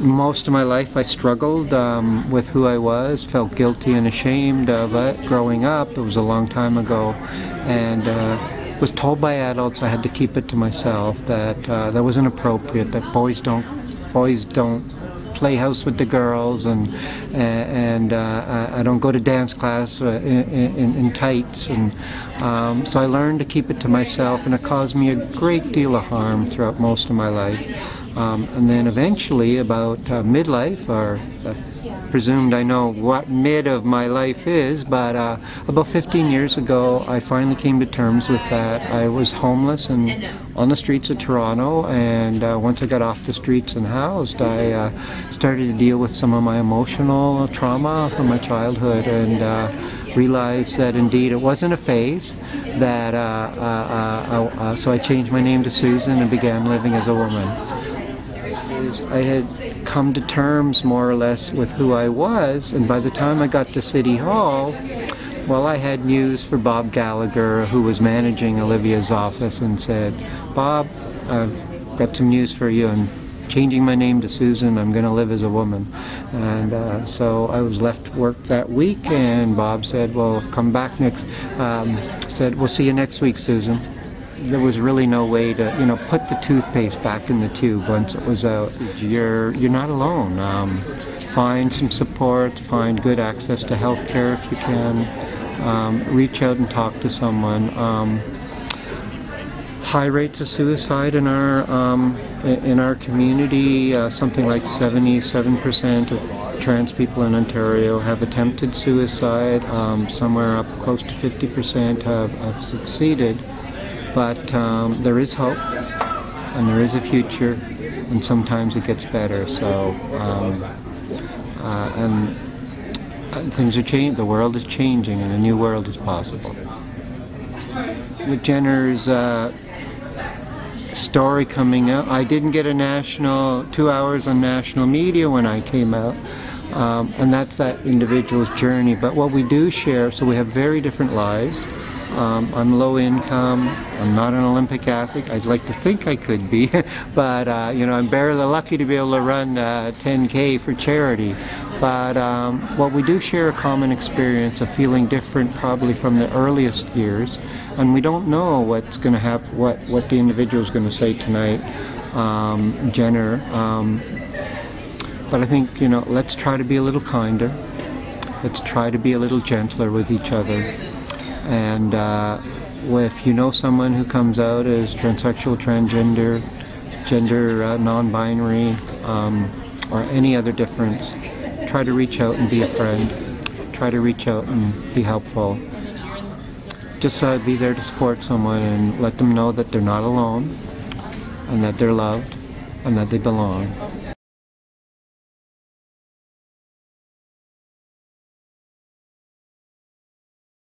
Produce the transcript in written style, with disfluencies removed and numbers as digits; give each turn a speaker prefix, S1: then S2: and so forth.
S1: Most of my life I struggled with who I was, felt guilty and ashamed of it growing up. It was a long time ago, and was told by adults I had to keep it to myself, that that wasn't appropriate, that boys don't play house with the girls, and I don't go to dance class in tights, and so I learned to keep it to myself, and it caused me a great deal of harm throughout most of my life. And then eventually, about midlife, or presumed I know what mid of my life is, but about 15 years ago I finally came to terms with that. I was homeless and on the streets of Toronto, and once I got off the streets and housed, I started to deal with some of my emotional trauma from my childhood, and realized that indeed it wasn't a phase, that so I changed my name to Susan and began living as a woman. I had come to terms more or less with who I was, and by the time I got to City Hall, well, I had news for Bob Gallagher, who was managing Olivia's office, and said, "Bob, I've got some news for you. I'm changing my name to Susan. I'm going to live as a woman." And so I was left work that week, and Bob said, "Well, come back next." Said, "We'll see you next week, Susan." There was really no way to, put the toothpaste back in the tube once it was out. You're not alone. Find some support, find good access to health care if you can. Reach out and talk to someone. High rates of suicide in our community. Something like 77% of trans people in Ontario have attempted suicide. Somewhere up close to 50% have succeeded. But there is hope, and there is a future, and sometimes it gets better. So, and things are changing. The world is changing, and a new world is possible. With Jenner's story coming out, I didn't get 2 hours on national media when I came out, and that's that individual's journey. But what we do share, so we have very different lives. I'm low income. I'm not an Olympic athlete. I'd like to think I could be, but I'm barely lucky to be able to run 10K for charity. But what we do share a common experience of feeling different, probably from the earliest years, and we don't know what's going to happen, what the individual is going to say tonight, Jenner. But I think let's try to be a little kinder. Let's try to be a little gentler with each other. And if you know someone who comes out as transsexual, transgender, gender non-binary, or any other difference, try to reach out and be a friend. Try to reach out and be helpful. Just be there to support someone and let them know that they're not alone, and that they're loved, and that they belong.